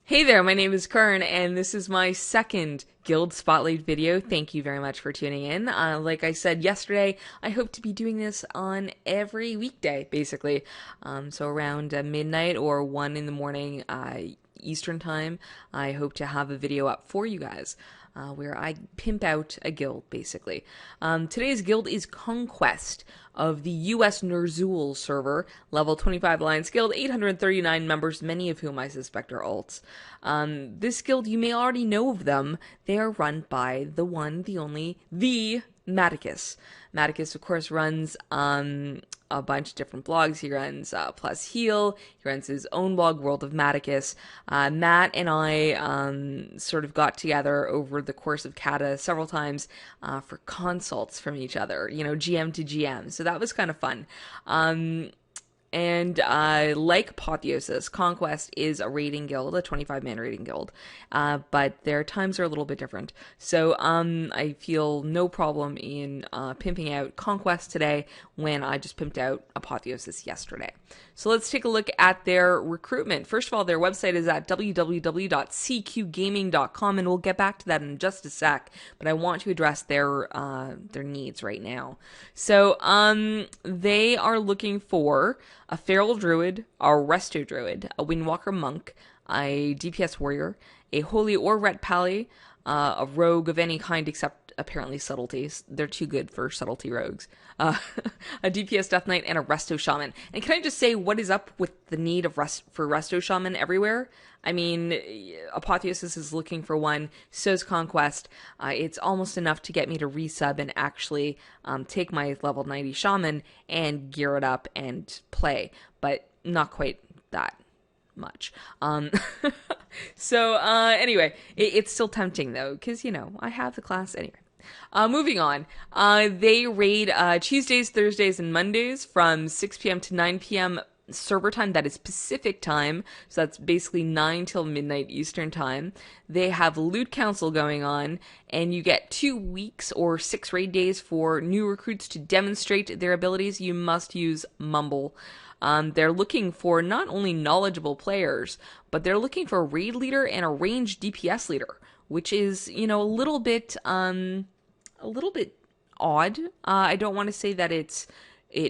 Hey there, my name is Kurn, and this is my second Guild Spotlight video. Thank you very much for tuning in. Like I said yesterday, I hope to be doing this on every weekday, basically. So around midnight or 1 in the morning Eastern Time, I hope to have a video up for you guys. Where I pimp out a guild, basically. Today's guild is Conquest of the US Ner'zhul server, level 25 Alliance Guild, 839 members, many of whom I suspect are alts. This guild, you may already know of them. They are run by the one, the only, the Maticus. Maticus, of course, runs a bunch of different blogs. He runs Plus Heal. He runs his own blog, World of Maticus. Matt and I sort of got together over the course of Kata several times for consults from each other, you know, GM to GM. So that was kind of fun. And like Apotheosis, Conquest is a raiding guild, a 25-man raiding guild, but their times are a little bit different. So I feel no problem in pimping out Conquest today when I just pimped out Apotheosis yesterday. So let's take a look at their recruitment. First of all, their website is at www.cqgaming.com, and we'll get back to that in just a sec, but I want to address their needs right now. So they are looking for a feral druid, a resto druid, a windwalker monk, a DPS warrior, a holy or ret pally, a rogue of any kind except apparently subtleties. They're too good for subtlety rogues. A DPS death knight, and a resto shaman. And can I just say, what is up with the need of for resto shaman everywhere? I mean, Apotheosis is looking for one, so's Conquest. It's almost enough to get me to resub and actually take my level 90 shaman and gear it up and play, but not quite that much. So anyway, it's still tempting though, because, you know, I have the class anyway. Moving on, they raid Tuesdays, Thursdays, and Mondays from 6 p.m. to 9 p.m. server time. That is Pacific time, so that's basically 9 till midnight Eastern time. They have Loot Council going on, and you get 2 weeks or 6 raid days for new recruits to demonstrate their abilities. You must use Mumble. They're looking for not only knowledgeable players, but they're looking for a raid leader and a ranged DPS leader, which is, you know, a little bit odd. I don't want to say that it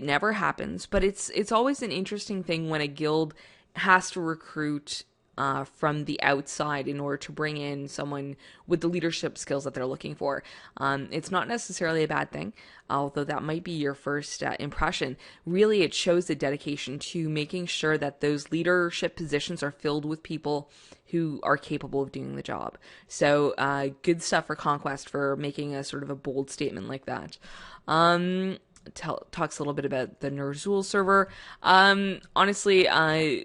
never happens, but it's always an interesting thing when a guild has to recruit from the outside in order to bring in someone with the leadership skills that they're looking for. It's not necessarily a bad thing, although that might be your first impression. Really, it shows the dedication to making sure that those leadership positions are filled with people who are capable of doing the job. So good stuff for Conquest for making a sort of a bold statement like that. Talks a little bit about the Ner'zhul server. Honestly,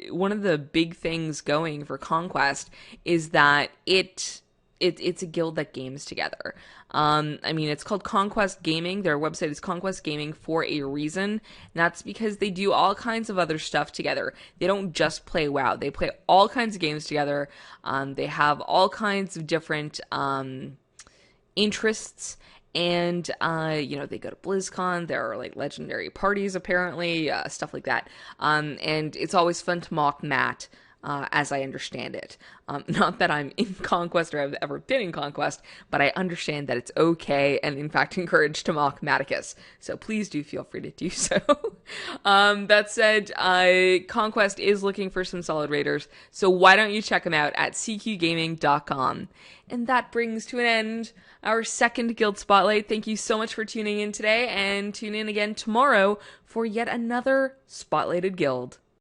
one of the big things going for Conquest is that it's a guild that games together. I mean, it's called Conquest Gaming. Their website is Conquest Gaming for a reason. And that's because they do all kinds of other stuff together. They don't just play WoW. They play all kinds of games together. They have all kinds of different interests. And, you know, they go to BlizzCon. There are, like, legendary parties, apparently, stuff like that. And it's always fun to mock Matt, as I understand it. Not that I'm in Conquest or I've ever been in Conquest, but I understand that it's okay and, in fact, encouraged to mock Maticus. So please do feel free to do so. That said, Conquest is looking for some solid raiders, so why don't you check them out at cqgaming.com. And that brings to an end our second Guild Spotlight. Thank you so much for tuning in today, and tune in again tomorrow for yet another Spotlighted Guild.